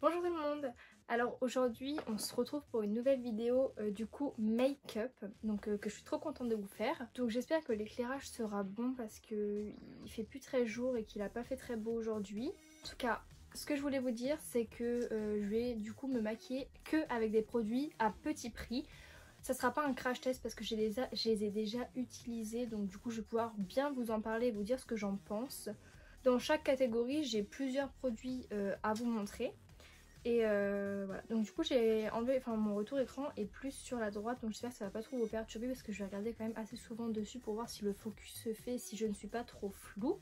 Bonjour tout le monde. Alors aujourd'hui on se retrouve pour une nouvelle vidéo du coup make-up que je suis trop contente de vous faire. Donc j'espère que l'éclairage sera bon parce que il fait plus très jour et qu'il a pas fait très beau aujourd'hui. En tout cas ce que je voulais vous dire c'est que je vais du coup me maquiller que avec des produits à petit prix. Ça sera pas un crash test parce que je les ai déjà utilisés, donc du coup je vais pouvoir bien vous en parler et vous dire ce que j'en pense. Dans chaque catégorie j'ai plusieurs produits à vous montrer. Et voilà, donc du coup j'ai enlevé, mon retour écran est plus sur la droite, donc j'espère que ça va pas trop vous perturber parce que je vais regarder quand même assez souvent dessus pour voir si le focus se fait, si je ne suis pas trop floue.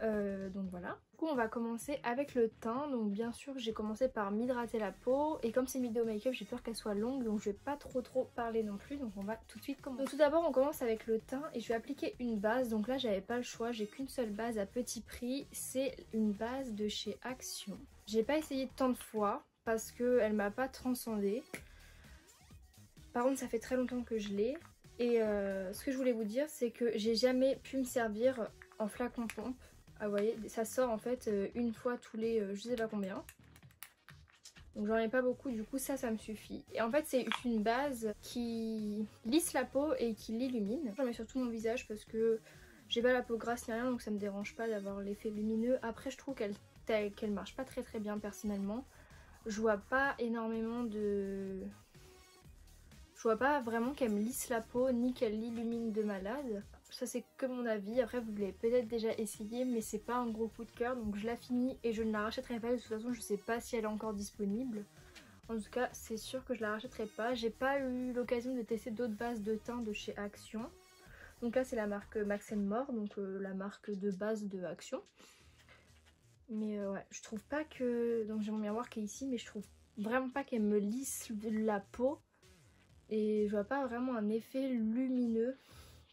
Donc voilà. Du coup on va commencer avec le teint, donc bien sûr j'ai commencé par m'hydrater la peau et comme c'est une vidéo make-up j'ai peur qu'elle soit longue donc je vais pas trop parler non plus, donc on va tout de suite commencer. Donc tout d'abord on commence avec le teint et je vais appliquer une base, donc là j'avais pas le choix, j'ai qu'une seule base à petit prix, c'est une base de chez Action. J'ai pas essayé tant de fois parce qu'elle m'a pas transcendée. Par contre ça fait très longtemps que je l'ai et ce que je voulais vous dire c'est que j'ai jamais pu me servir en flacon pompe. Ah vous voyez, ça sort en fait une fois tous les je sais pas combien. Donc j'en ai pas beaucoup, du coup ça me suffit. Et en fait c'est une base qui lisse la peau et qui l'illumine. J'en mets sur tout mon visage parce que j'ai pas la peau grasse ni rien, donc ça me dérange pas d'avoir l'effet lumineux. Après je trouve qu'elle marche pas très bien personnellement. Je vois pas énormément de... Je vois pas vraiment qu'elle me lisse la peau ni qu'elle l'illumine de malade. Ça c'est que mon avis, après vous l'avez peut-être déjà essayé mais c'est pas un gros coup de cœur donc je la finis et je ne la rachèterai pas. De toute façon je sais pas si elle est encore disponible. En tout cas c'est sûr que je la rachèterai pas. J'ai pas eu l'occasion de tester d'autres bases de teint de chez Action. Donc là c'est la marque Max More, donc la marque de base de Action. Mais ouais, je trouve pas que... Donc j'ai mon miroir qui est ici mais je trouve vraiment pas qu'elle me lisse la peau. Et je vois pas vraiment un effet lumineux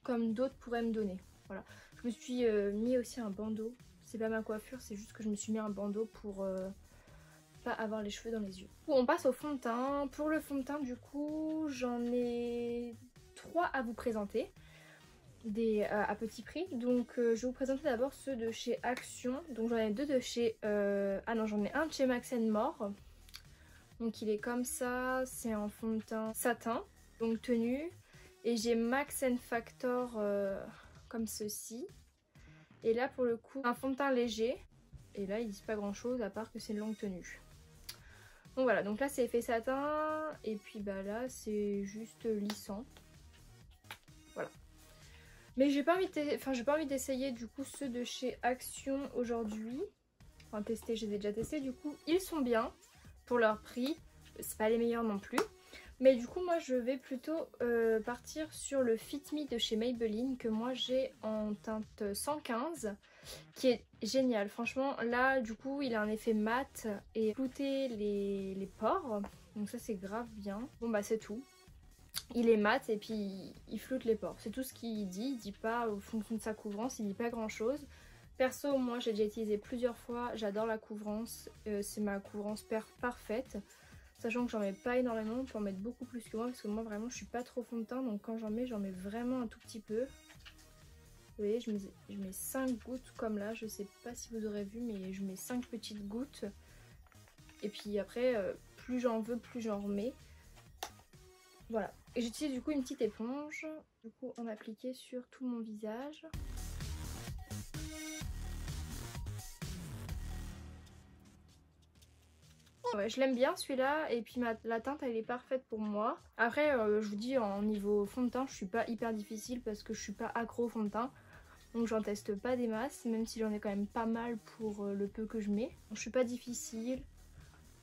comme d'autres pourraient me donner. Voilà. Je me suis mis aussi un bandeau. C'est pas ma coiffure, c'est juste que je me suis mis un bandeau pour pas avoir les cheveux dans les yeux. Du coup, on passe au fond de teint. Pour le fond de teint, du coup, j'en ai 3 à vous présenter. À petit prix. Donc je vais vous présenter d'abord ceux de chez Action. Donc j'en ai 2 de chez... Ah non, j'en ai un de chez Max More. Donc il est comme ça, c'est en fond de teint satin, donc tenue. Et j'ai Max Factor comme ceci. Et là pour le coup, un fond de teint léger. Et là ils disent pas grand chose à part que c'est une longue tenue. Donc voilà, donc là c'est effet satin. Et puis bah là c'est juste lissant. Voilà. Mais j'ai pas envie d'essayer du coup ceux de chez Action aujourd'hui. Enfin tester, j'ai déjà testé du coup. Ils sont bien pour leur prix. C'est pas les meilleurs non plus. Mais du coup moi je vais plutôt partir sur le Fit Me de chez Maybelline que moi j'ai en teinte 115 qui est génial. Franchement là du coup il a un effet mat et flouter les pores. Donc ça c'est grave bien. Bon bah c'est tout. Il est mat et puis il floute les pores. C'est tout ce qu'il dit. Il dit pas au fond de sa couvrance, il dit pas grand chose. Perso moi j'ai déjà utilisé plusieurs fois. J'adore la couvrance. C'est ma couvrance parfaite. Sachant que j'en mets pas énormément, on peut en mettre beaucoup plus que moi parce que moi vraiment je suis pas trop fond de teint donc quand j'en mets vraiment un tout petit peu. Vous voyez je mets 5 gouttes comme là, je sais pas si vous aurez vu mais je mets 5 petites gouttes. Et puis après plus j'en veux plus j'en remets. Voilà. Et j'utilise du coup une petite éponge, du coup en appliquer sur tout mon visage. Ouais, je l'aime bien celui-là et puis la teinte elle est parfaite pour moi. Après je vous dis en niveau fond de teint je suis pas hyper difficile parce que je suis pas accro au fond de teint. Donc j'en teste pas des masses même si j'en ai quand même pas mal pour le peu que je mets. Donc, je suis pas difficile.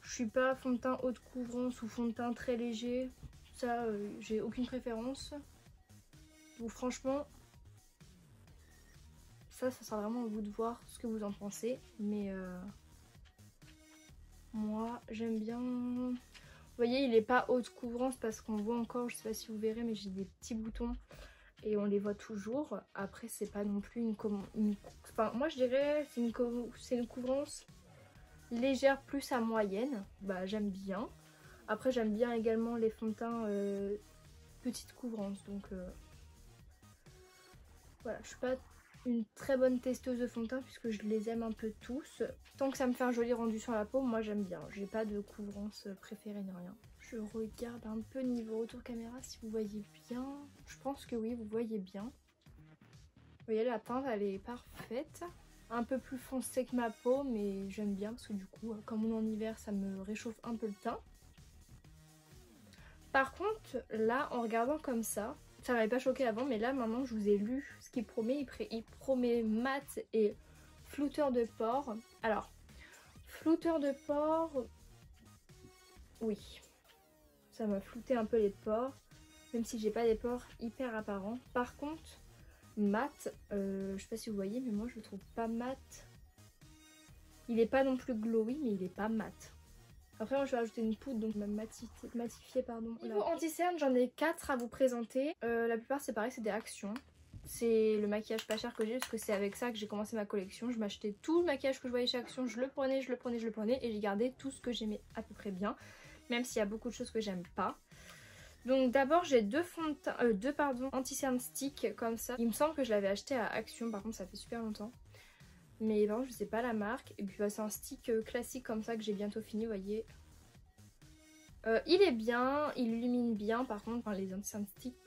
Je suis pas fond de teint haute couvrance ou fond de teint très léger. Ça j'ai aucune préférence. Donc franchement ça sera vraiment à vous de voir ce que vous en pensez. Mais moi j'aime bien. Vous voyez il est pas haute couvrance parce qu'on voit encore, je sais pas si vous verrez mais j'ai des petits boutons et on les voit toujours. Après c'est pas non plus enfin moi je dirais c'est une couvrance légère plus à moyenne. Bah j'aime bien. Après j'aime bien également les fonds de teint petite couvrance donc voilà je suis pas une très bonne testeuse de fond de teint puisque je les aime un peu tous. Tant que ça me fait un joli rendu sur la peau, moi j'aime bien. J'ai pas de couvrance préférée ni rien. Je regarde un peu niveau retour caméra si vous voyez bien. Je pense que oui, vous voyez bien. Vous voyez, la teinte elle est parfaite. Un peu plus foncée que ma peau, mais j'aime bien parce que du coup, comme on est en hiver, ça me réchauffe un peu le teint. Par contre, là, en regardant comme ça m'avait pas choqué avant, mais là, maintenant, je vous ai lu ce qu'il promet. Il promet mat et flouteur de pores. Alors, flouteur de pores, oui, ça m'a flouté un peu les pores, même si j'ai pas des pores hyper apparents. Par contre, mat, je sais pas si vous voyez, mais moi, je le trouve pas mat. Il est pas non plus glowy, mais il est pas mat. Après moi je vais rajouter une poudre, donc même matifiée pardon. Niveau anti-cerne, j'en ai 4 à vous présenter. La plupart c'est pareil, c'est des Actions. C'est le maquillage pas cher que j'ai parce que c'est avec ça que j'ai commencé ma collection. Je m'achetais tout le maquillage que je voyais chez Action, je le prenais et j'ai gardé tout ce que j'aimais à peu près bien. Même s'il y a beaucoup de choses que j'aime pas. Donc d'abord j'ai deux anti-cerne stick comme ça. Il me semble que je l'avais acheté à Action, par contre ça fait super longtemps. Mais bon, je sais pas la marque. Et puis bah, c'est un stick classique comme ça que j'ai bientôt fini, vous voyez. Il est bien, il illumine bien. Par contre, les anti-cernes sticks,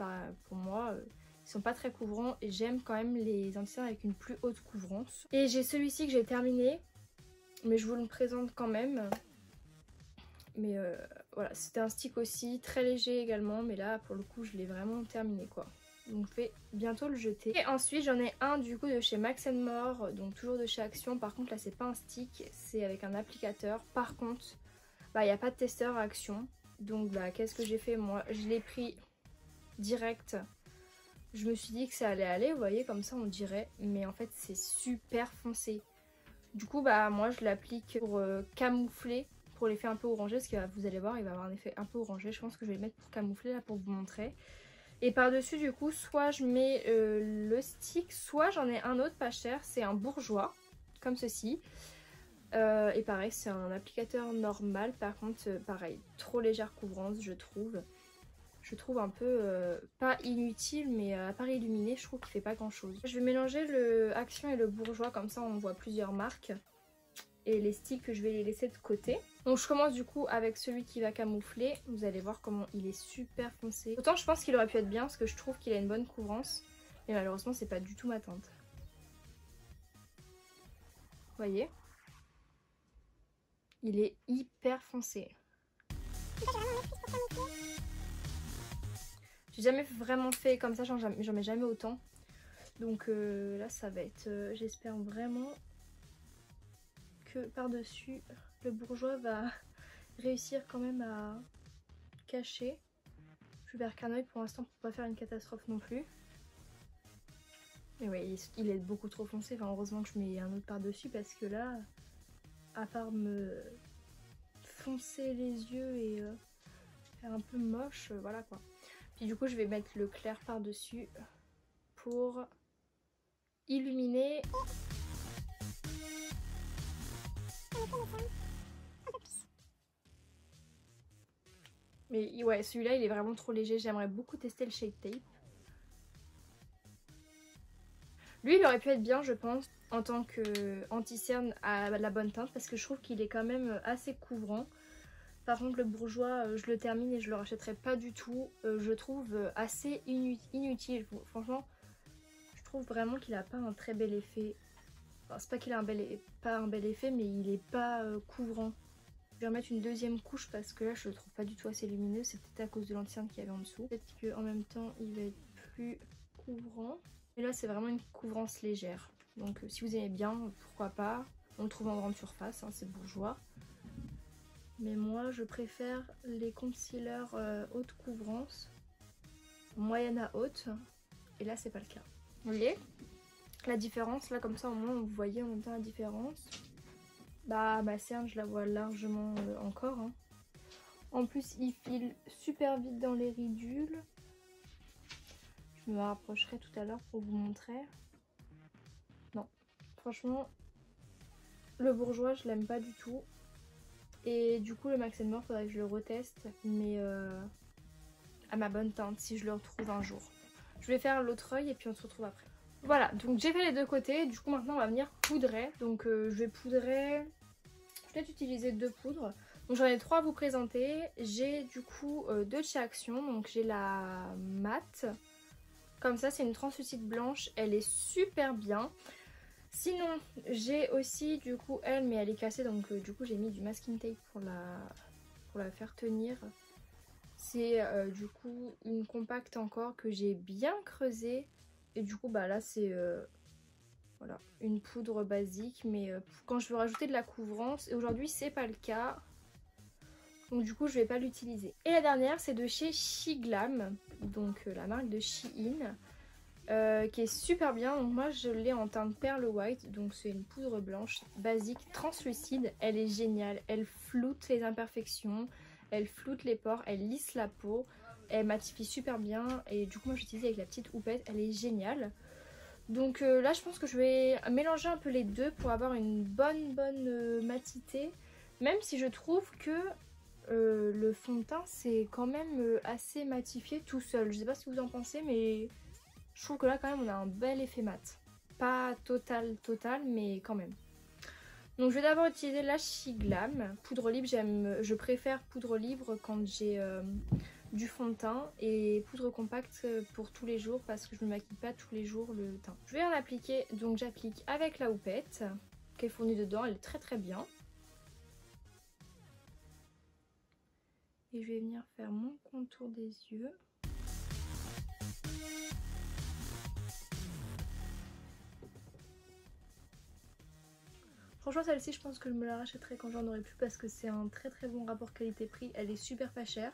pour moi, ils sont pas très couvrants. Et j'aime quand même les anti-cernes avec une plus haute couvrance. Et j'ai celui-ci que j'ai terminé. Mais je vous le présente quand même. Mais voilà, c'était un stick aussi, très léger également. Mais là, pour le coup, je l'ai vraiment terminé quoi. Donc je vais bientôt le jeter. Et ensuite j'en ai un du coup de chez Max More, donc toujours de chez Action. Par contre là c'est pas un stick, c'est avec un applicateur. Par contre bah il n'y a pas de testeur à Action. Donc bah qu'est-ce que j'ai fait moi? Je l'ai pris direct. Je me suis dit que ça allait aller, vous voyez comme ça on dirait. Mais en fait c'est super foncé. Du coup bah moi je l'applique pour camoufler, pour l'effet un peu orangé. Parce que vous allez voir il va avoir un effet un peu orangé. Je pense que je vais le mettre pour camoufler là pour vous montrer. Et par dessus du coup soit je mets le stick, soit j'en ai un autre pas cher, c'est un bourgeois comme ceci. Et pareil c'est un applicateur normal, par contre pareil trop légère couvrance je trouve. Je trouve un peu pas inutile mais à part illuminer je trouve qu'il fait pas grand chose. Je vais mélanger le Action et le bourgeois comme ça on voit plusieurs marques. Et les sticks je vais les laisser de côté. Donc je commence du coup avec celui qui va camoufler. Vous allez voir comment il est super foncé. Autant je pense qu'il aurait pu être bien parce que je trouve qu'il a une bonne couvrance. Mais malheureusement c'est pas du tout ma teinte. Vous voyez? Il est hyper foncé. J'ai jamais vraiment fait comme ça, j'en mets jamais autant. Donc là ça va être, j'espère vraiment que par-dessus le bourgeois va réussir quand même à cacher. Je vais faire qu'un œil pour l'instant pour pas faire une catastrophe non plus. Mais ouais, il est beaucoup trop foncé. Enfin, heureusement que je mets un autre par-dessus parce que là, à part me foncer les yeux et faire un peu moche, voilà quoi. Puis du coup, je vais mettre le clair par-dessus pour illuminer. Mais ouais, celui-là, il est vraiment trop léger. J'aimerais beaucoup tester le Shake Tape. Lui, il aurait pu être bien, je pense, en tant que anti-cerne à la bonne teinte, parce que je trouve qu'il est quand même assez couvrant. Par contre, le bourgeois, je le termine et je le rachèterai pas du tout. Je trouve assez inutile. Franchement, je trouve vraiment qu'il a pas un très bel effet. Enfin, c'est pas qu'il a pas un bel effet, mais il est pas couvrant. Je vais remettre une deuxième couche parce que là, je le trouve pas du tout assez lumineux. C'est peut-être à cause de l'anti-cerne qu'il y avait en dessous. Peut-être qu'en même temps, il va être plus couvrant. Et là c'est vraiment une couvrance légère. Donc si vous aimez bien, pourquoi pas. On le trouve en grande surface, hein, c'est bourgeois. Mais moi je préfère les concealers haute couvrance, moyenne à haute. Et là c'est pas le cas. Vous voyez la différence là, comme ça au moins vous voyez en même temps la différence. Bah ma cerne je la vois largement encore. Hein. En plus il file super vite dans les ridules. Je me rapprocherai tout à l'heure pour vous montrer. Non, franchement, le bourgeois, je l'aime pas du tout. Et du coup, le Max More, faudrait que je le reteste, mais à ma bonne teinte, si je le retrouve un jour. Je vais faire l'autre œil et puis on se retrouve après. Voilà, donc j'ai fait les deux côtés. Du coup maintenant on va venir poudrer. Donc je vais poudrer, je vais peut-être utiliser 2 poudres. Donc j'en ai 3 à vous présenter. J'ai du coup 2 de chez Action. Donc j'ai la mat. Comme ça c'est une translucide blanche. Elle est super bien. Sinon j'ai aussi du coup elle, mais elle est cassée. Donc du coup j'ai mis du masking tape pour la faire tenir. C'est du coup une compacte encore que j'ai bien creusée. Et du coup bah là c'est voilà, une poudre basique. Mais quand je veux rajouter de la couvrance, et aujourd'hui c'est pas le cas. Donc du coup je vais pas l'utiliser. Et la dernière c'est de chez Shiglam. Donc la marque de Shein. Qui est super bien. Donc moi je l'ai en teinte Pearl White. Donc c'est une poudre blanche basique translucide. Elle est géniale. Elle floute les imperfections. Elle floute les pores. Elle lisse la peau. Elle matifie super bien. Et du coup moi j'utilise avec la petite houppette. Elle est géniale. Donc là je pense que je vais mélanger un peu les deux pour avoir une bonne matité. Même si je trouve que le fond de teint c'est quand même assez matifié tout seul. Je sais pas ce que vous en pensez, mais je trouve que là quand même on a un bel effet mat. Pas total mais quand même. Donc je vais d'abord utiliser la Shiglam. Poudre libre, je préfère poudre libre quand j'ai du fond de teint, et poudre compacte pour tous les jours parce que je ne me maquille pas tous les jours le teint. Je vais en appliquer, donc j'applique avec la houppette qui est fournie dedans, elle est très bien. Et je vais venir faire mon contour des yeux. Franchement celle-ci je pense que je me la rachèterai quand j'en aurai plus parce que c'est un très bon rapport qualité-prix, elle est super pas chère.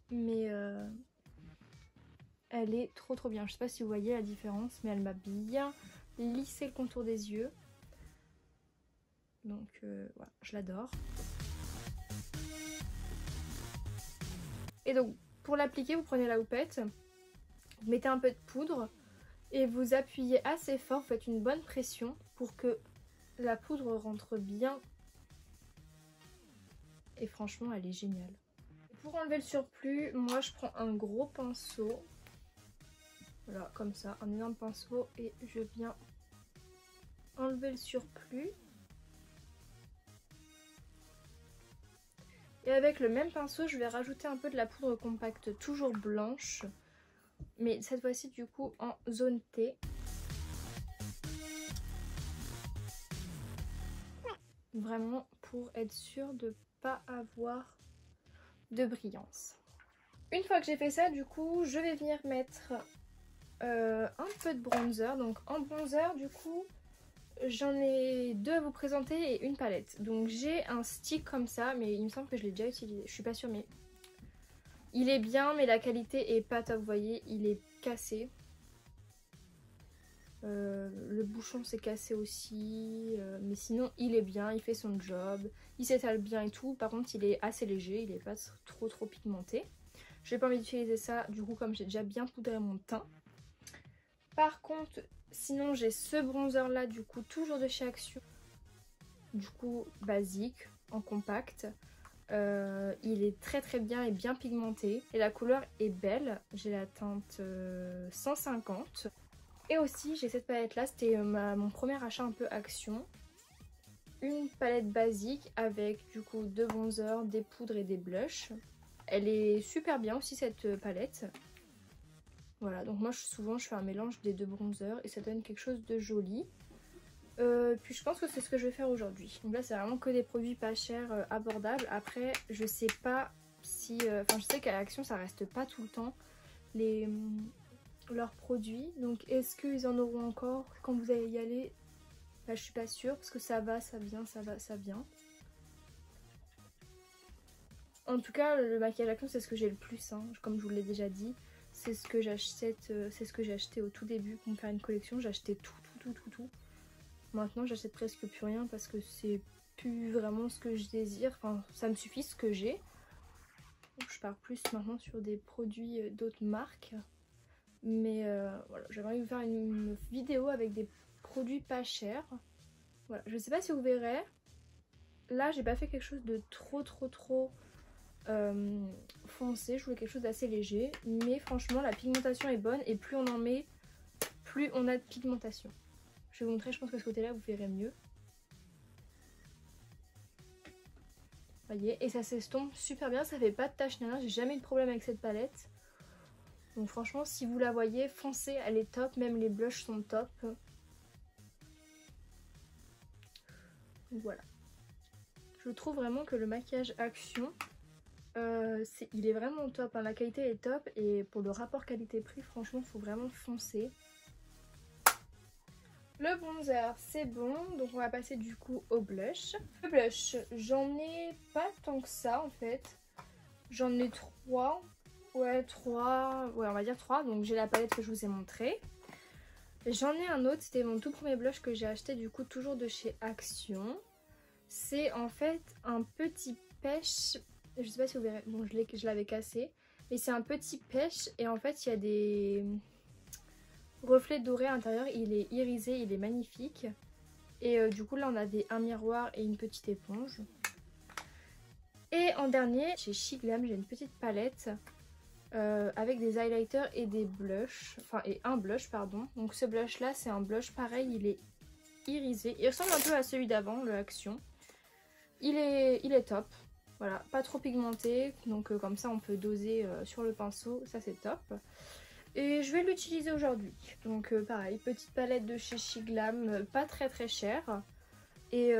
Mais elle est trop bien. Je sais pas si vous voyez la différence, mais elle m'a bien lissé le contour des yeux. Donc voilà, je l'adore. Et donc pour l'appliquer, vous prenez la houppette, vous mettez un peu de poudre et vous appuyez assez fort, vous faites une bonne pression pour que la poudre rentre bien. Et franchement, elle est géniale. Pour enlever le surplus, moi je prends un gros pinceau. Voilà, comme ça, un énorme pinceau, et je viens enlever le surplus. Et avec le même pinceau, je vais rajouter un peu de la poudre compacte, toujours blanche, mais cette fois-ci du coup en zone T. Vraiment pour être sûre de ne pas avoir de brillance. Une fois que j'ai fait ça, du coup, je vais venir mettre un peu de bronzer. Donc en bronzer, du coup, j'en ai 2 à vous présenter et une palette. Donc j'ai un stick comme ça, mais il me semble que je l'ai déjà utilisé. Je suis pas sûre, mais il est bien, mais la qualité est pas top. Vous voyez, il est cassé. Le bouchon s'est cassé aussi, mais sinon il est bien, il fait son job, il s'étale bien et tout. Par contre il est assez léger, il est pas trop pigmenté. J'ai pas envie d'utiliser ça du coup comme j'ai déjà bien poudré mon teint. Par contre sinon j'ai ce bronzer là du coup toujours de chez Action, du coup basique en compact. Il est très bien et bien pigmenté et la couleur est belle. J'ai la teinte 150. Et aussi j'ai cette palette là, c'était mon premier achat un peu Action. Une palette basique avec du coup 2 bronzers, des poudres et des blushs. Elle est super bien aussi cette palette. Voilà, donc moi souvent je fais un mélange des 2 bronzers et ça donne quelque chose de joli. Puis je pense que c'est ce que je vais faire aujourd'hui. Donc là c'est vraiment que des produits pas chers, abordables. Après je sais pas si... Enfin je sais qu'à Action ça reste pas tout le temps leurs produits. Donc est-ce qu'ils en auront encore quand vous allez y aller? Bah, je suis pas sûre parce que ça va, ça vient, ça va, ça vient. En tout cas le maquillage Action c'est ce que j'ai le plus, hein, comme je vous l'ai déjà dit. C'est ce que j'achète, c'est ce que j'ai acheté au tout début pour me faire une collection. J'achetais tout. Maintenant j'achète presque plus rien parce que c'est plus vraiment ce que je désire. Enfin ça me suffit ce que j'ai. Je pars plus maintenant sur des produits d'autres marques. Mais voilà, j'avais envie de vous faire une vidéo avec des produits pas chers. Voilà, je sais pas si vous verrez. Là j'ai pas fait quelque chose de trop foncé, je voulais quelque chose d'assez léger. Mais franchement la pigmentation est bonne et plus on en met, plus on a de pigmentation. Je vais vous montrer, je pense que ce côté là vous verrez mieux. Voyez, et ça s'estompe super bien, ça fait pas de taches ni rien, j'ai jamais eu de problème avec cette palette. Donc franchement si vous la voyez, foncez, elle est top, même les blushs sont top. Donc voilà. Je trouve vraiment que le maquillage Action, il est vraiment top, hein. La qualité est top et pour le rapport qualité-prix, franchement, il faut vraiment foncer. Le bronzer, c'est bon, donc on va passer du coup au blush. Le blush, j'en ai pas tant que ça en fait. J'en ai 3. Ouais, 3. Ouais, on va dire 3. Donc j'ai la palette que je vous ai montrée. J'en ai un autre, c'était mon tout premier blush que j'ai acheté du coup toujours de chez Action. C'est en fait un petit pêche. Je sais pas si vous verrez, bon je l'avais cassé. Mais c'est un petit pêche et en fait il y a des reflets dorés à l'intérieur. Il est irisé, il est magnifique. Et du coup là on avait un miroir et une petite éponge. Et en dernier, chez She Glam, j'ai une petite palette avec des highlighters et des blushs. Enfin, et un blush, pardon. Donc ce blush là, c'est un blush pareil, il est irisé. Il ressemble un peu à celui d'avant, le Action. Il est top. Voilà, pas trop pigmenté. Donc comme ça, on peut doser sur le pinceau. Ça, c'est top. Et je vais l'utiliser aujourd'hui. Donc pareil, petite palette de chez She Glam, pas très très chère. Et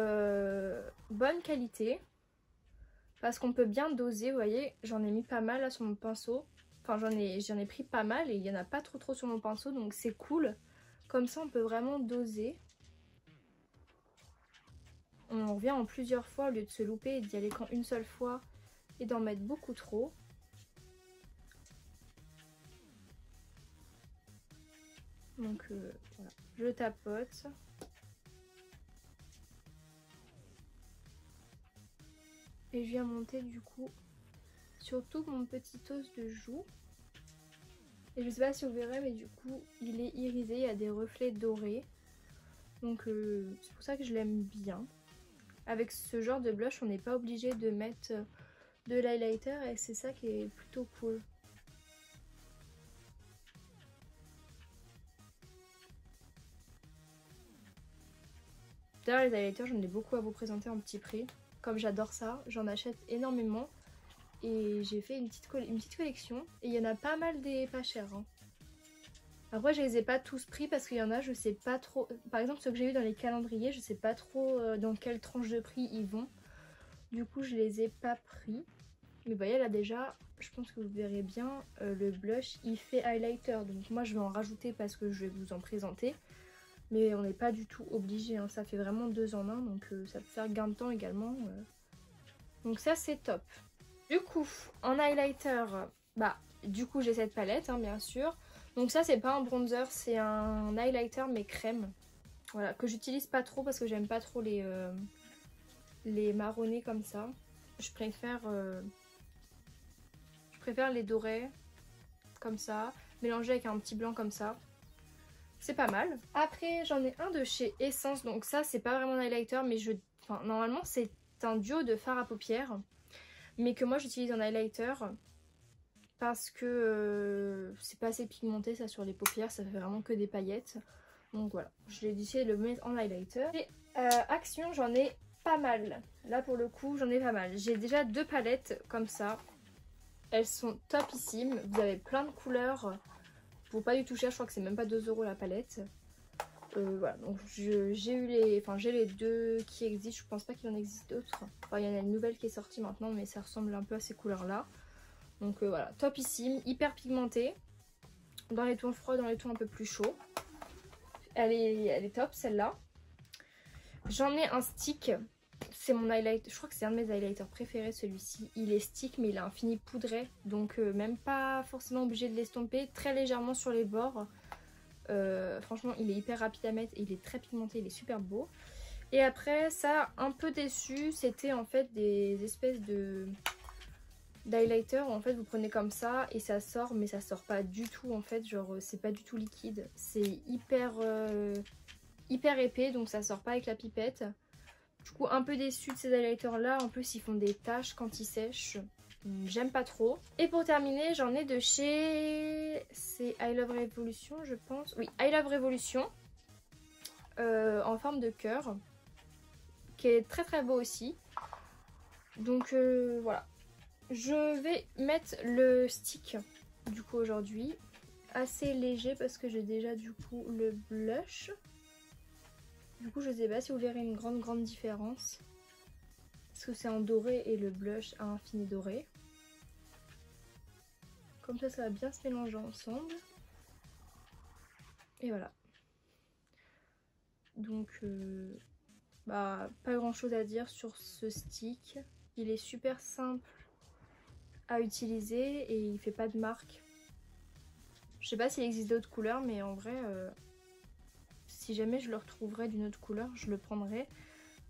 bonne qualité. Parce qu'on peut bien doser, vous voyez, j'en ai mis pas mal là sur mon pinceau. Enfin j'en ai pris pas mal et il n'y en a pas trop sur mon pinceau, donc c'est cool. Comme ça on peut vraiment doser. On revient en plusieurs fois au lieu de se louper et d'y aller qu'en une seule fois et d'en mettre beaucoup trop. Donc voilà, je tapote. Et je viens monter du coup sur tout mon petit os de joue. Et je sais pas si vous verrez, mais du coup il est irisé, il y a des reflets dorés. Donc c'est pour ça que je l'aime bien. Avec ce genre de blush, on n'est pas obligé de mettre de l'highlighter et c'est ça qui est plutôt cool. D'ailleurs les highlighters, j'en ai beaucoup à vous présenter en petit prix. Comme j'adore ça, j'en achète énormément. Et j'ai fait une petite collection. Et il y en a pas mal des pas chers. Hein. Après je les ai pas tous pris parce qu'il y en a je sais pas trop. Par exemple ceux que j'ai eu dans les calendriers, je sais pas trop dans quelle tranche de prix ils vont. Du coup je les ai pas pris. Mais vous voyez là déjà, je pense que vous verrez bien, le blush il fait highlighter. Donc moi je vais en rajouter parce que je vais vous en présenter. Mais on n'est pas du tout obligé, hein. Ça fait vraiment 2 en 1, donc ça peut faire gain de temps également. Donc ça c'est top. Du coup, en highlighter, bah du coup j'ai cette palette, hein, bien sûr. Donc ça c'est pas un bronzer, c'est un highlighter mais crème. Voilà, que j'utilise pas trop parce que j'aime pas trop les marronnés comme ça. Je préfère les dorés comme ça, mélangés avec un petit blanc comme ça. C'est pas mal. Après j'en ai un de chez Essence, donc ça c'est pas vraiment un highlighter mais normalement c'est un duo de fard à paupières. Mais que moi j'utilise en highlighter parce que c'est pas assez pigmenté ça sur les paupières, ça fait vraiment que des paillettes. Donc voilà, j'ai décidé de le mettre en highlighter. Et Action, j'en ai pas mal. Là pour le coup j'en ai pas mal. J'ai déjà 2 palettes comme ça. Elles sont topissimes. Vous avez plein de couleurs. Pour pas du tout cher, je crois que c'est même pas 2 € la palette. Voilà, donc j'ai eu j'ai les 2 qui existent, je pense pas qu'il en existe d'autres. Enfin, il y en a une nouvelle qui est sortie maintenant, mais ça ressemble un peu à ces couleurs-là. Donc voilà, topissime, hyper pigmentée. Dans les tons froids, dans les tons un peu plus chauds. Elle est top celle-là. J'en ai un stick. C'est mon highlight, je crois que c'est un de mes highlighters préférés celui-ci. Il est stick mais il a un fini poudré. Donc même pas forcément obligé de l'estomper. Très légèrement sur les bords. Franchement il est hyper rapide à mettre et il est très pigmenté, il est super beau. Et après ça, un peu déçu, c'était en fait des espèces d'highlighter où en fait vous prenez comme ça et ça sort, mais ça sort pas du tout en fait, genre c'est pas du tout liquide, c'est hyper épais, donc ça sort pas avec la pipette. Du coup un peu déçu de ces highlighters là, en plus ils font des taches quand ils sèchent, j'aime pas trop. Et pour terminer, j'en ai de chez... c'est I Love Revolution, je pense. Oui, I Love Revolution. En forme de cœur. Qui est très très beau aussi. Donc voilà. Je vais mettre le stick du coup aujourd'hui. Assez léger parce que j'ai déjà du coup le blush. Du coup je sais pas si vous verrez une grande différence. Parce que c'est en doré et le blush a un fini doré. Comme ça va bien se mélanger ensemble. Et voilà. Donc pas grand chose à dire sur ce stick. Il est super simple à utiliser et il fait pas de marque. Je sais pas s'il existe d'autres couleurs, mais en vrai si jamais je le retrouverais d'une autre couleur, je le prendrais.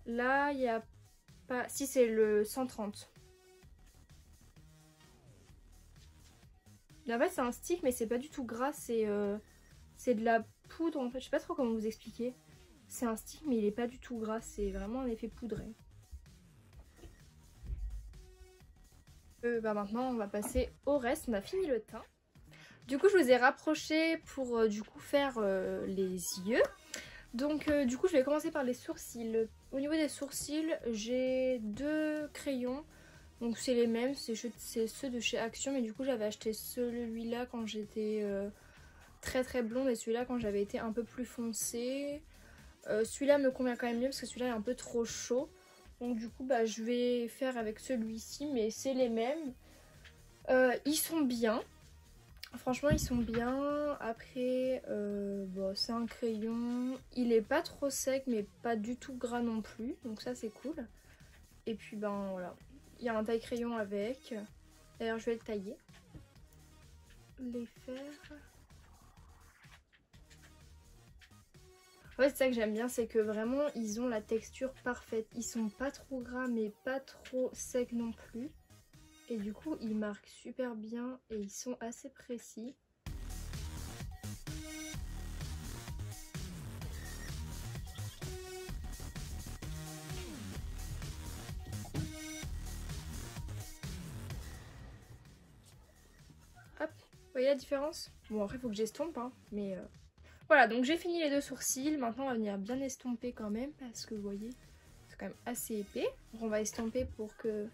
Là il y a pas... si, c'est le 130. En fait c'est un stick mais c'est pas du tout gras, c'est de la poudre en fait, je sais pas trop comment vous expliquer. C'est un stick mais il est pas du tout gras, c'est vraiment un effet poudré. Maintenant on va passer au reste, on a fini le teint. Du coup je vous ai rapproché pour du coup faire les yeux. Donc du coup je vais commencer par les sourcils. Au niveau des sourcils j'ai 2 crayons. Donc c'est les mêmes, c'est ceux de chez Action. Mais du coup j'avais acheté celui-là quand j'étais très blonde et celui-là quand j'avais été un peu plus foncée. Celui-là me convient quand même mieux parce que celui-là est un peu trop chaud. Donc du coup je vais faire avec celui-ci, mais c'est les mêmes. Ils sont bien. Franchement ils sont bien. Après c'est un crayon. Il est pas trop sec mais pas du tout gras non plus. Donc ça c'est cool. Et puis voilà. Il y a un taille crayon avec. D'ailleurs je vais le tailler. Les faire. Ouais, c'est ça que j'aime bien, c'est que vraiment ils ont la texture parfaite. Ils sont pas trop gras mais pas trop secs non plus. Et du coup ils marquent super bien et ils sont assez précis. Hop, vous voyez la différence? Bon après il faut que j'estompe hein, mais... Voilà, donc j'ai fini les 2 sourcils. Maintenant on va venir bien estomper quand même parce que vous voyez, c'est quand même assez épais. Donc on va estomper pour que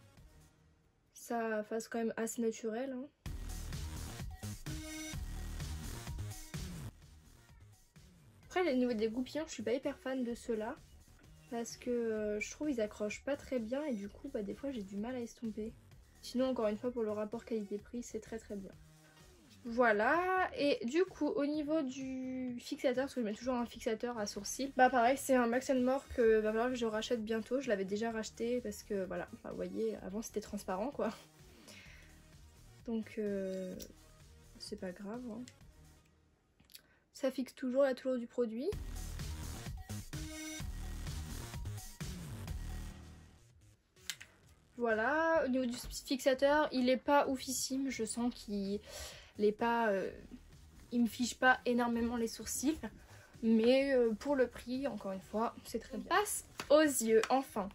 ça fasse quand même assez naturel. Hein. Après au niveau des goupillons, je suis pas hyper fan de ceux-là. Parce que je trouve ils accrochent pas très bien et du coup des fois j'ai du mal à estomper. Sinon encore une fois pour le rapport qualité-prix c'est très bien. Voilà, et du coup au niveau du fixateur, parce que je mets toujours un fixateur à sourcils, pareil c'est un Max & More que va falloir que je rachète bientôt. Je l'avais déjà racheté parce que voilà, vous voyez avant c'était transparent quoi. Donc c'est pas grave hein. Ça fixe toujours la tour du produit. Voilà, au niveau du fixateur il est pas oufissime, je sens qu'il est pas... il me fiche pas énormément les sourcils, mais pour le prix, encore une fois, c'est très bien. On passe aux yeux, enfin.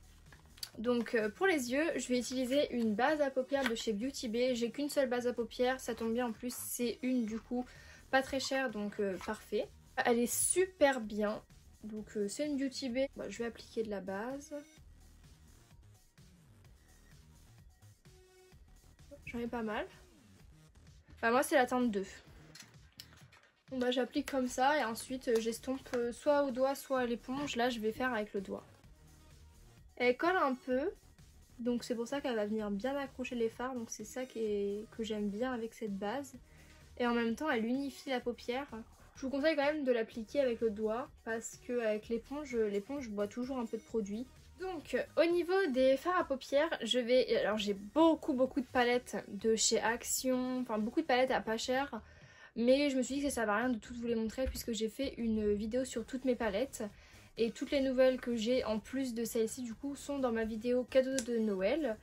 Donc pour les yeux, je vais utiliser une base à paupières de chez Beauty Bay. J'ai qu'une seule base à paupières, ça tombe bien en plus, c'est une du coup pas très chère, donc parfait. Elle est super bien, donc c'est une Beauty Bay. Je vais appliquer de la base. J'en ai pas mal. Moi c'est la teinte 2. Bon j'applique comme ça et ensuite j'estompe soit au doigt soit à l'éponge. Là je vais faire avec le doigt. Elle colle un peu, donc c'est pour ça qu'elle va venir bien accrocher les fards. Donc c'est ça que j'aime bien avec cette base. Et en même temps elle unifie la paupière. Je vous conseille quand même de l'appliquer avec le doigt parce qu'avec l'éponge boit toujours un peu de produit. Donc au niveau des fards à paupières, alors j'ai beaucoup de palettes de chez Action, enfin beaucoup de palettes à pas cher, mais je me suis dit que ça servait à rien de toutes vous les montrer puisque j'ai fait une vidéo sur toutes mes palettes et toutes les nouvelles que j'ai en plus de celle-ci du coup sont dans ma vidéo cadeau de Noël.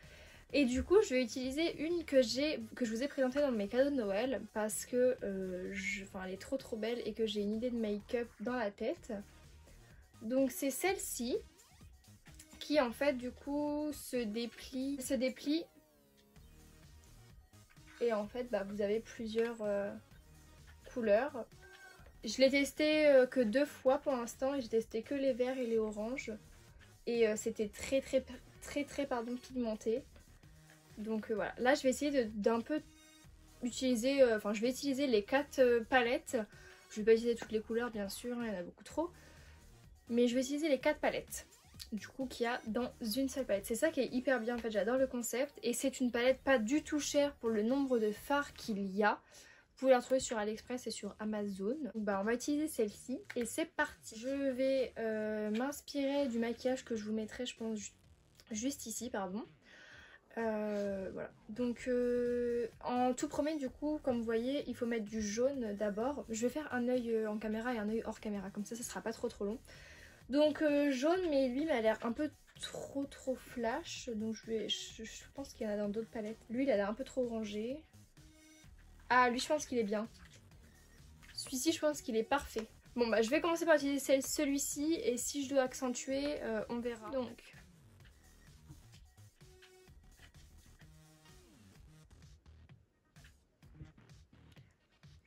Et du coup je vais utiliser une que je vous ai présentée dans mes cadeaux de Noël parce que elle est trop belle et que j'ai une idée de make-up dans la tête. Donc c'est celle-ci qui en fait du coup se déplie Et en fait bah, vous avez plusieurs couleurs. Je l'ai testé que 2 fois pour l'instant et j'ai testé que les verts et les oranges. Et c'était très pigmenté. Donc voilà, là je vais essayer d'un peu utiliser, je vais utiliser les 4 palettes. Je vais pas utiliser toutes les couleurs bien sûr, il y en a beaucoup trop. Mais je vais utiliser les 4 palettes du coup qu'il y a dans une seule palette. C'est ça qui est hyper bien en fait, j'adore le concept. Et c'est une palette pas du tout chère pour le nombre de fards qu'il y a. Vous pouvez la retrouver sur AliExpress et sur Amazon. Donc bah on va utiliser celle-ci et c'est parti. Je vais m'inspirer du maquillage que je vous mettrai je pense juste ici pardon. Voilà, donc en tout premier du coup comme vous voyez il faut mettre du jaune d'abord. Je vais faire un œil en caméra et un œil hors caméra, comme ça sera pas trop long. Donc jaune, mais lui il a l'air un peu trop flash, donc je pense qu'il y en a dans d'autres palettes. Lui il a l'air un peu trop orangé. Ah lui je pense qu'il est bien. Celui-ci je pense qu'il est parfait. Bon bah je vais commencer par utiliser celui-ci et si je dois accentuer on verra. Donc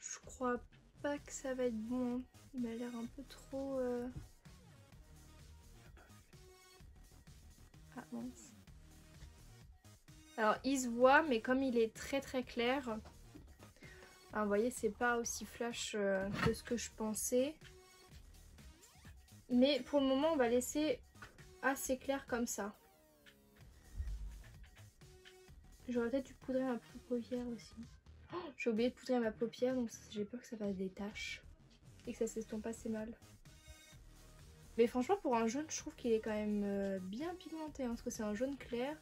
je crois pas que ça va être bon, hein. Il m'a l'air un peu trop... Ah mince. Alors il se voit mais comme il est très clair, vous voyez c'est pas aussi flash que ce que je pensais. Mais pour le moment on va laisser assez clair comme ça. J'aurais peut-être dû poudrer ma paupière aussi. Oh, j'ai oublié de poudrer ma paupière donc j'ai peur que ça fasse des taches. Et que ça s'estompe assez mal. Mais franchement pour un jaune je trouve qu'il est quand même bien pigmenté hein, parce que c'est un jaune clair.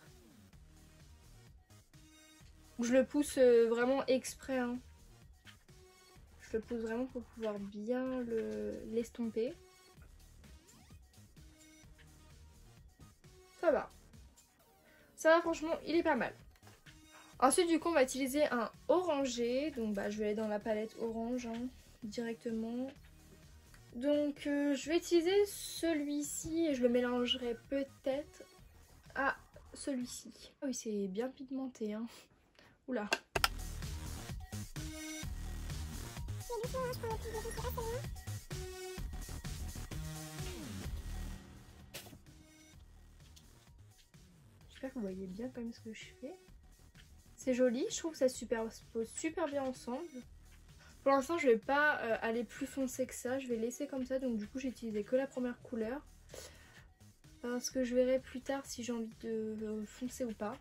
Je le pousse vraiment exprès hein. Je le pousse vraiment pour pouvoir bien l'estomper. Ça va. Ça va franchement il est pas mal. Ensuite du coup on va utiliser un orangé. Donc bah je vais aller dans la palette orange hein, directement. Donc je vais utiliser celui-ci et je le mélangerai peut-être à celui-ci. Ah oui c'est bien pigmenté hein. Oula. J'espère que vous voyez bien quand même ce que je fais. C'est joli, je trouve que ça se superpose super bien ensemble. Pour l'instant je vais pas aller plus foncé que ça, je vais laisser comme ça. Donc du coup j'ai utilisé que la première couleur. Parce que je verrai plus tard si j'ai envie de foncer ou pas.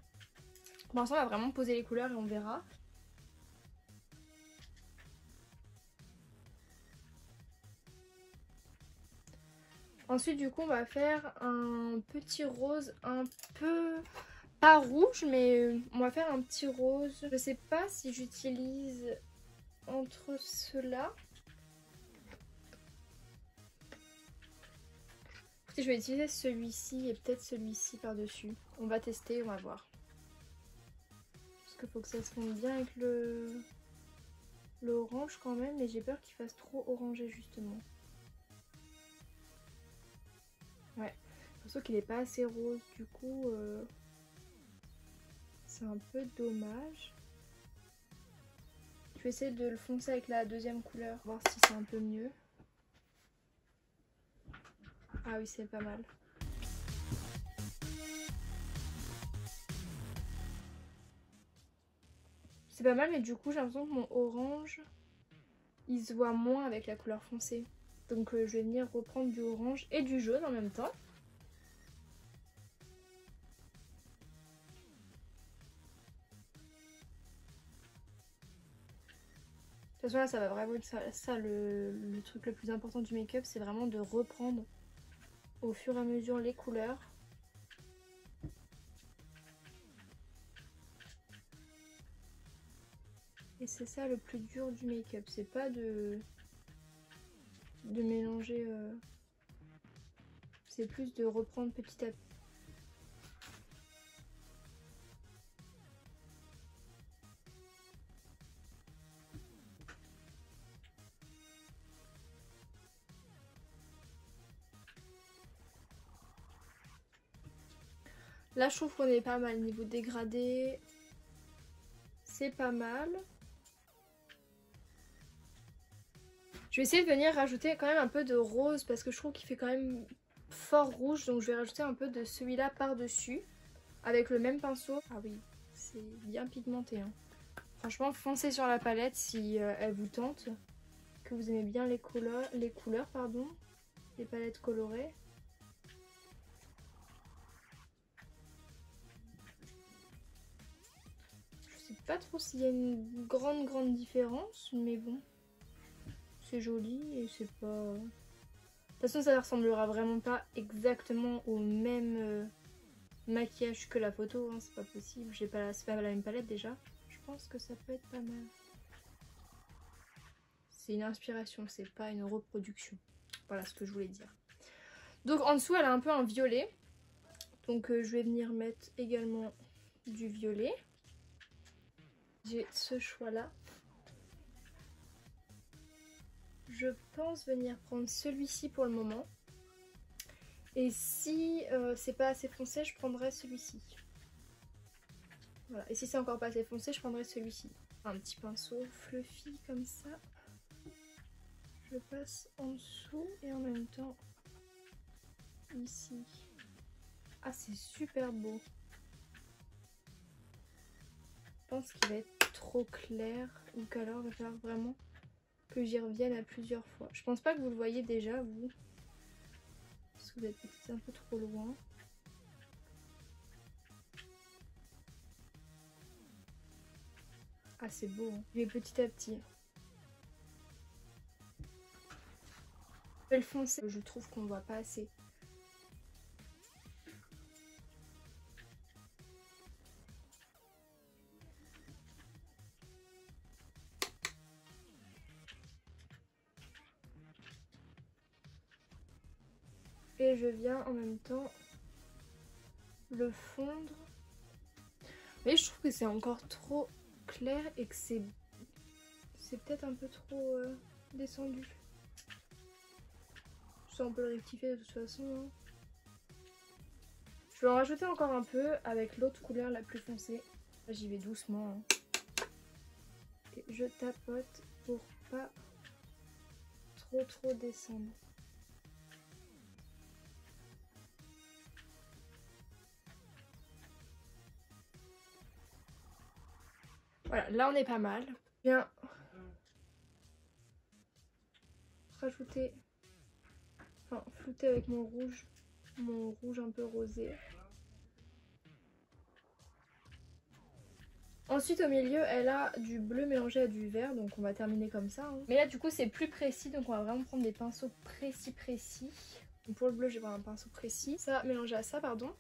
Pour l'instant on va vraiment poser les couleurs et on verra. Ensuite du coup on va faire un petit rose un peu... pas rouge mais on va faire un petit rose. Je sais pas si j'utilise entre ceux-là. Écoutez je vais utiliser celui-ci et peut-être celui-ci par-dessus. On va tester, on va voir. Parce qu'il faut que ça se fonde bien avec l'orange quand même, mais j'ai peur qu'il fasse trop orangé justement. Ouais, je pense qu'il n'est pas assez rose, du coup c'est un peu dommage. Je vais essayer de le foncer avec la deuxième couleur, voir si c'est un peu mieux. Ah oui, c'est pas mal. C'est pas mal, mais du coup j'ai l'impression que mon orange il se voit moins avec la couleur foncée. Donc je vais venir reprendre du orange et du jaune en même temps. De toute façon là ça va vraiment être ça le truc le plus important du make-up, c'est vraiment de reprendre au fur et à mesure les couleurs. Et c'est ça le plus dur du make-up, c'est pas de mélanger, c'est plus de reprendre petit à petit. Là je trouve qu'on est pas mal niveau dégradé. c'est pas mal. Je vais essayer de venir rajouter quand même un peu de rose parce que je trouve qu'il fait quand même fort rouge. Donc je vais rajouter un peu de celui-là par-dessus avec le même pinceau. Ah oui, c'est bien pigmenté, hein. Franchement, foncez sur la palette si elle vous tente, que vous aimez bien les couleurs, les palettes colorées. Je sais pas trop s'il y a une grande différence, mais bon, c'est joli et c'est pas... De toute façon, ça ne ressemblera vraiment pas exactement au même maquillage que la photo, hein, c'est pas possible. C'est pas la même palette déjà. Je pense que ça peut être pas mal. C'est une inspiration, c'est pas une reproduction. Voilà ce que je voulais dire. Donc en dessous, elle a un peu un violet. Donc je vais venir mettre également du violet. J'ai ce choix-là. Je pense venir prendre celui-ci pour le moment. Et si c'est pas assez foncé, je prendrai celui-ci. Voilà. Et si c'est encore pas assez foncé, je prendrai celui-ci. Un petit pinceau fluffy comme ça. Je passe en dessous et en même temps ici. Ah, c'est super beau. Je pense qu'il va être trop clair ou qu'alors il va falloir vraiment que j'y revienne à plusieurs fois. Je pense pas que vous le voyez déjà, vous. Parce que vous êtes peut-être un peu trop loin. Ah, c'est beau, hein. Je vais petit à petit. Je vais le foncer. Je trouve qu'on voit pas assez. Et je viens en même temps le fondre. Mais je trouve que c'est encore trop clair et que c'est peut-être un peu trop descendu. Ça, on peut le rectifier de toute façon, hein. Je vais en rajouter encore un peu avec l'autre couleur la plus foncée. J'y vais doucement, hein. Et je tapote pour pas trop descendre. Voilà, là on est pas mal. Bien rajouter, enfin flouter avec mon rouge un peu rosé. Ensuite au milieu elle a du bleu mélangé à du vert, donc on va terminer comme ça, hein. Mais là du coup c'est plus précis, donc on va vraiment prendre des pinceaux précis. Donc pour le bleu je vais prendre un pinceau précis, ça mélangé à ça pardon,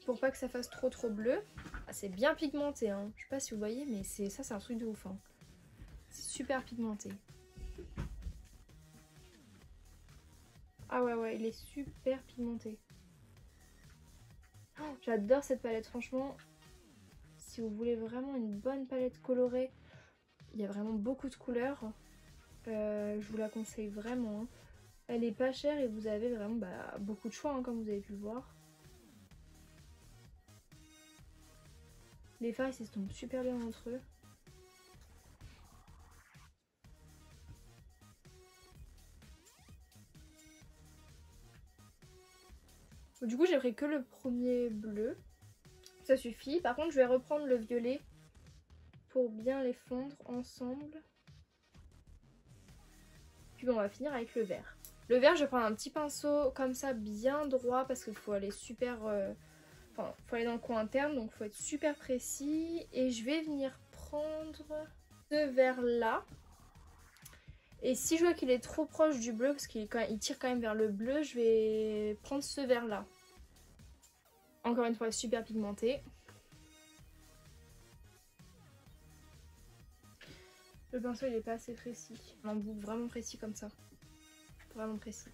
pour pas que ça fasse trop bleu. Ah, c'est bien pigmenté, hein. Je sais pas si vous voyez, mais c'est un truc de ouf, hein. C'est super pigmenté. Ah ouais, il est super pigmenté. Oh, j'adore cette palette, franchement. Si vous voulez vraiment une bonne palette colorée, il y a vraiment beaucoup de couleurs. Je vous la conseille vraiment, hein. Elle est pas chère et vous avez vraiment beaucoup de choix, hein, comme vous avez pu le voir. Les fards ils s'estompent super bien entre eux. Du coup j'ai pris que le premier bleu. Ça suffit. Par contre je vais reprendre le violet pour bien les fondre ensemble. Puis on va finir avec le vert. Le vert je vais prendre un petit pinceau comme ça bien droit parce qu'il faut aller super... Enfin, faut aller dans le coin interne, donc faut être super précis. Et je vais venir prendre ce vert là. Et si je vois qu'il est trop proche du bleu, parce qu'il tire quand même vers le bleu, je vais prendre ce vert là. Encore une fois, super pigmenté. Le pinceau il est pas assez précis. L'embout vraiment précis comme ça. Vraiment précis.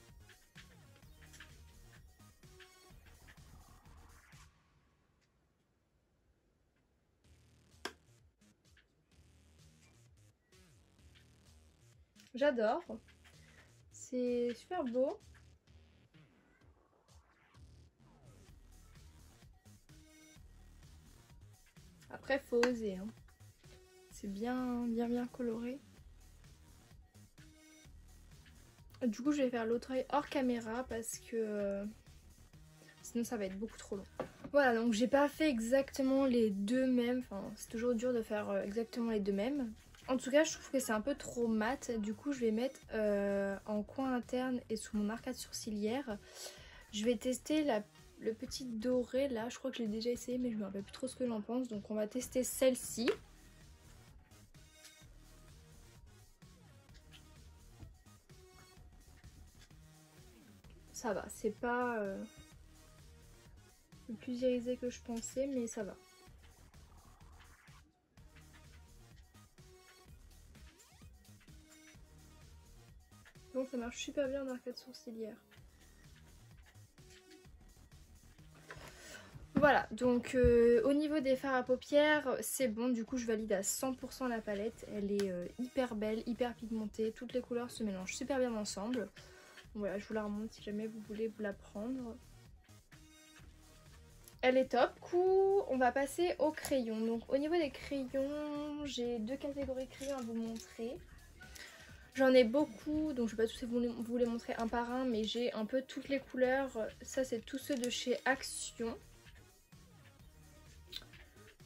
J'adore. C'est super beau. Après faut oser hein. C'est bien coloré. Du coup je vais faire l'autre œil hors caméra parce que sinon ça va être beaucoup trop long. Voilà, donc j'ai pas fait exactement les deux mêmes, enfin c'est toujours dur de faire exactement les deux mêmes. En tout cas je trouve que c'est un peu trop mat, du coup je vais mettre en coin interne et sous mon arcade sourcilière. Je vais tester le petit doré là, je crois que je l'ai déjà essayé mais je me rappelle plus trop ce que j'en pense. Donc on va tester celle-ci. Ça va, c'est pas le plus irisé que je pensais mais ça va. Donc ça marche super bien en arcade sourcilière. Voilà, donc au niveau des fards à paupières, c'est bon, du coup je valide à 100% la palette. Elle est hyper belle, hyper pigmentée, toutes les couleurs se mélangent super bien ensemble. Voilà, je vous la remonte si jamais vous voulez vous la prendre. Elle est top. Du coup, on va passer aux crayons. Donc au niveau des crayons, j'ai deux catégories de crayons à vous montrer. J'en ai beaucoup, donc je vais pas tous vous les montrer un par un, mais j'ai un peu toutes les couleurs. Ça c'est tous ceux de chez Action.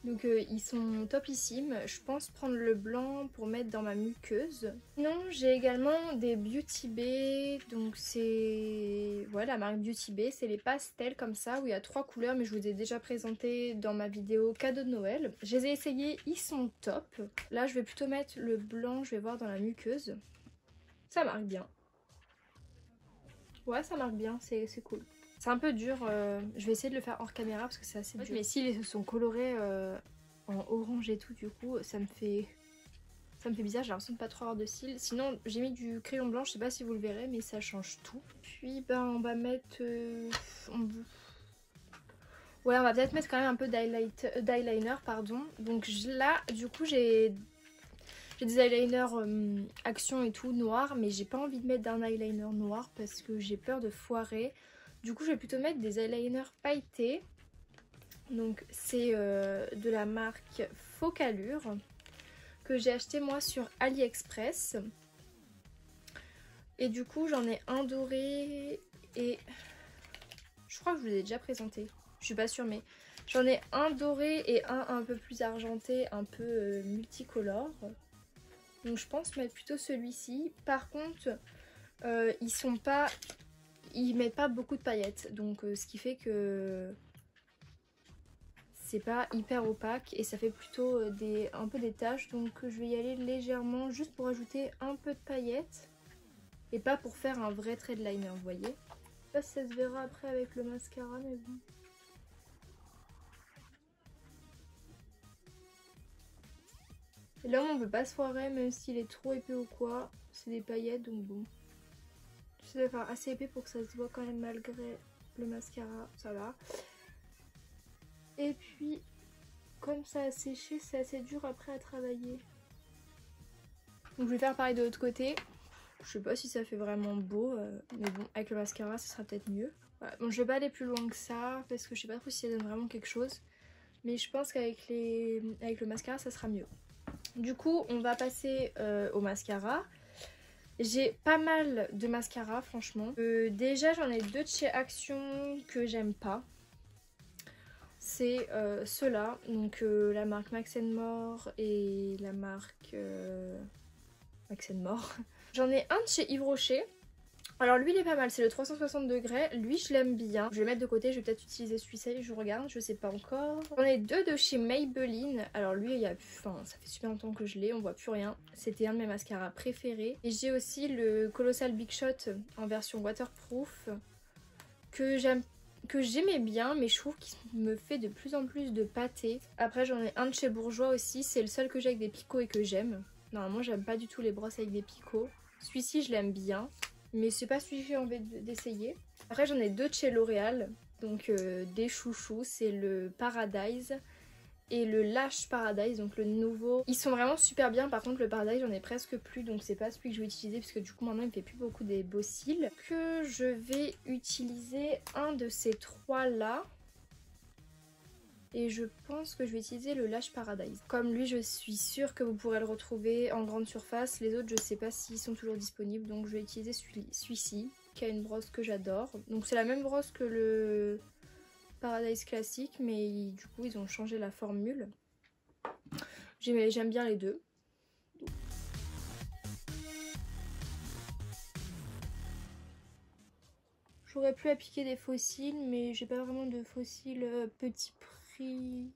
Donc ils sont topissimes. Je pense prendre le blanc pour mettre dans ma muqueuse. Sinon j'ai également des Beauty Bay. Donc c'est la marque Beauty Bay. C'est les pastels comme ça où il y a 3 couleurs. Mais je vous ai déjà présenté dans ma vidéo cadeau de Noël. Je les ai essayés, ils sont top. Là je vais plutôt mettre le blanc, je vais voir dans la muqueuse. Ça marque bien. Ouais ça marque bien, c'est cool. C'est un peu dur, je vais essayer de le faire hors caméra parce que c'est assez dur. Mais s'ils ils sont colorés en orange et tout, du coup ça me fait bizarre, j'ai l'impression de pas trop avoir de cils. Sinon j'ai mis du crayon blanc, je sais pas si vous le verrez mais ça change tout. Puis on va mettre... Ouais on va peut-être mettre quand même un peu d'eyeliner, pardon. Donc là du coup j'ai des eyeliners Action et tout noir, mais j'ai pas envie de mettre d'un eyeliner noir parce que j'ai peur de foirer. Du coup je vais plutôt mettre des eyeliners pailletés. Donc c'est de la marque Focalure que j'ai acheté moi sur AliExpress. Et du coup j'en ai un doré et je crois que je vous l'ai déjà présenté. Je suis pas sûre mais j'en ai un doré et un peu plus argenté, un peu multicolore. Donc je pense mettre plutôt celui-ci. Par contre ils mettent pas beaucoup de paillettes, donc ce qui fait que c'est pas hyper opaque et ça fait plutôt un peu des taches. Donc je vais y aller légèrement juste pour ajouter un peu de paillettes et pas pour faire un vrai trait de liner, vous voyez. Je sais pas si ça se verra après avec le mascara mais bon. Et là on peut pas se foirer même s'il est trop épais ou quoi, c'est des paillettes donc bon. J'essaie de faire assez épais pour que ça se voit quand même malgré le mascara, ça va. Et puis, comme ça a séché, c'est assez dur après à travailler. Donc je vais faire pareil de l'autre côté. Je sais pas si ça fait vraiment beau, mais bon, avec le mascara, ça sera peut-être mieux. Voilà. Bon, je vais pas aller plus loin que ça, parce que je sais pas trop si ça donne vraiment quelque chose. Mais je pense qu'avec le mascara, ça sera mieux. Du coup, on va passer au mascara. J'ai pas mal de mascara franchement. Déjà j'en ai deux de chez Action que j'aime pas. C'est ceux-là, donc la marque Max More et la marque Max More. J'en ai un de chez Yves Rocher. Alors lui il est pas mal, c'est le 360 degrés, lui je l'aime bien. Je vais le mettre de côté, je vais peut-être utiliser celui-ci, je regarde, je sais pas encore. J'en ai deux de chez Maybelline, alors lui ça fait super longtemps que je l'ai, on voit plus rien. C'était un de mes mascaras préférés. Et j'ai aussi le Colossal Big Shot en version waterproof que j'aimais bien, mais je trouve qu'il me fait de plus en plus de pâté. Après j'en ai un de chez Bourjois aussi, c'est le seul que j'ai avec des picots et que j'aime. Normalement j'aime pas du tout les brosses avec des picots. Celui-ci je l'aime bien. Mais c'est pas celui que j'ai envie d'essayer. Après j'en ai deux de chez L'Oréal. Donc des chouchous. C'est le Paradise et le Lash Paradise. Donc le nouveau. Ils sont vraiment super bien. Par contre le Paradise j'en ai presque plus. Donc c'est pas celui que je vais utiliser. Parce que du coup maintenant il me fait plus beaucoup des beaux cils. Que je vais utiliser un de ces trois là. Et je pense que je vais utiliser le Lash Paradise. Comme lui, je suis sûre que vous pourrez le retrouver en grande surface. Les autres, je sais pas s'ils sont toujours disponibles. Donc je vais utiliser celui-ci, qui a une brosse que j'adore. Donc c'est la même brosse que le Paradise classique, mais du coup, ils ont changé la formule. J'aime bien les deux. J'aurais pu appliquer des fossiles, mais j'ai pas vraiment de fossiles petit prix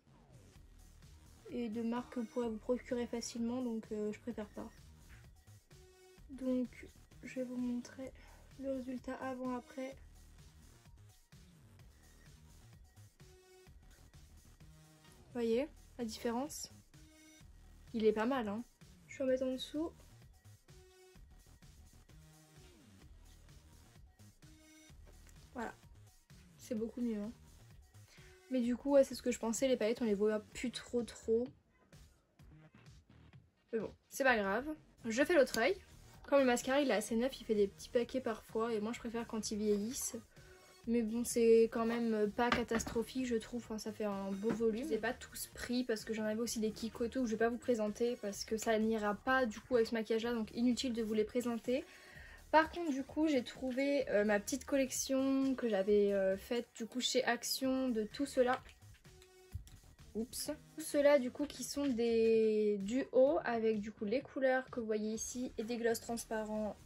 et de marques que vous pourrez vous procurer facilement, donc je préfère pas. Donc je vais vous montrer le résultat avant-après. Voyez la différence? Il est pas mal, hein. Je vais en mettre en dessous. Voilà, c'est beaucoup mieux, hein. Mais du coup, ouais, c'est ce que je pensais, les paillettes on les voit plus trop. Mais bon, c'est pas grave. Je fais l'autre œil. Comme le mascara il est assez neuf, il fait des petits paquets parfois et moi je préfère quand ils vieillissent. Mais bon, c'est quand même pas catastrophique, je trouve. Enfin, ça fait un beau volume. Je les ai pas tous pris parce que j'en avais aussi des Kikoto que je vais pas vous présenter parce que ça n'ira pas du coup avec ce maquillage là, donc inutile de vous les présenter. Par contre, du coup, j'ai trouvé ma petite collection que j'avais faite du coup chez Action de tout cela. Oups. Tout cela du coup qui sont des duos avec du coup les couleurs que vous voyez ici et des glosses transparents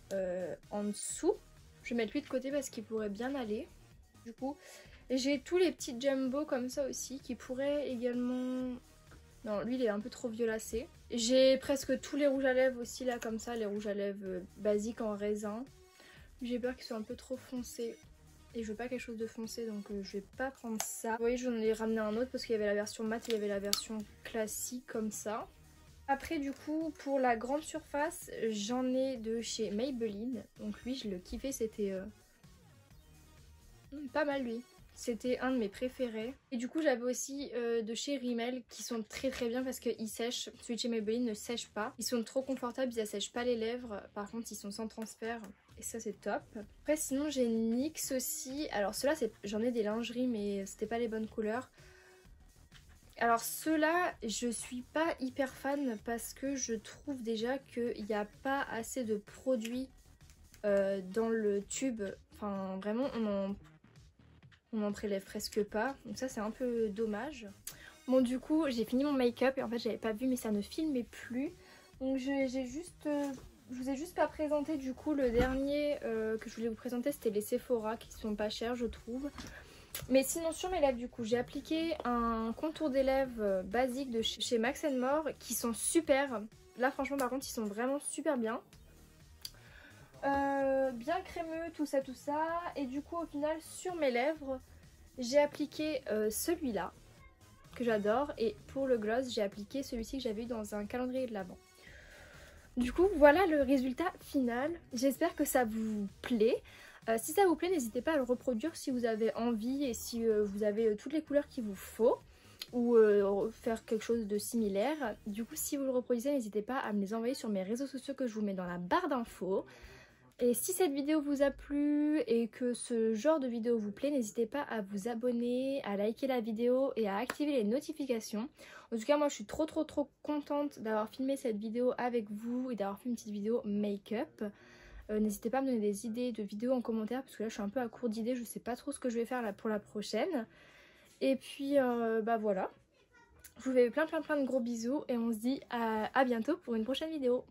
en dessous. Je vais mettre lui de côté parce qu'il pourrait bien aller. Du coup, j'ai tous les petits jumbo comme ça aussi qui pourraient également... Non, lui il est un peu trop violacé. J'ai presque tous les rouges à lèvres aussi là comme ça, les rouges à lèvres basiques en raisin. J'ai peur qu'ils soient un peu trop foncés. Et je veux pas quelque chose de foncé, donc je vais pas prendre ça. Vous voyez, j'en ai ramené un autre parce qu'il y avait la version mat et il y avait la version classique comme ça. Après du coup, pour la grande surface, j'en ai de chez Maybelline. Donc lui, je le kiffais, c'était pas mal lui. C'était un de mes préférés. Et du coup, j'avais aussi de chez Rimmel qui sont très bien parce qu'ils sèchent. Celui de chez Maybelline ne sèche pas. Ils sont trop confortables, ils assèchent pas les lèvres. Par contre, ils sont sans transfert. Et ça, c'est top. Après, sinon, j'ai NYX aussi. Alors, ceux-là, j'en ai des lingeries, mais c'était pas les bonnes couleurs. Alors, ceux-là, je suis pas hyper fan parce que je trouve déjà qu'il n'y a pas assez de produits dans le tube. Enfin, vraiment, on en prélève presque pas, donc ça c'est un peu dommage. Bon, du coup j'ai fini mon make-up et en fait j'avais pas vu mais ça ne filmait plus. Donc je vous ai juste pas présenté du coup le dernier que je voulais vous présenter, c'était les Sephora qui sont pas chers je trouve. Mais sinon sur mes lèvres du coup j'ai appliqué un contour des lèvres basique de chez Max More qui sont super. Là franchement par contre ils sont vraiment super bien. Bien crémeux, tout ça. Et du coup, au final, sur mes lèvres, j'ai appliqué celui-là, que j'adore. Et pour le gloss, j'ai appliqué celui-ci que j'avais eu dans un calendrier de l'Avent. Du coup, voilà le résultat final. J'espère que ça vous plaît. Si ça vous plaît, n'hésitez pas à le reproduire si vous avez envie et si vous avez toutes les couleurs qu'il vous faut. Ou faire quelque chose de similaire. Du coup, si vous le reproduisez, n'hésitez pas à me les envoyer sur mes réseaux sociaux que je vous mets dans la barre d'infos. Et si cette vidéo vous a plu et que ce genre de vidéo vous plaît, n'hésitez pas à vous abonner, à liker la vidéo et à activer les notifications. En tout cas, moi je suis trop contente d'avoir filmé cette vidéo avec vous et d'avoir fait une petite vidéo make-up. N'hésitez pas à me donner des idées de vidéos en commentaire parce que là je suis un peu à court d'idées, je sais pas trop ce que je vais faire là pour la prochaine. Et puis bah voilà, je vous fais plein de gros bisous et on se dit à bientôt pour une prochaine vidéo.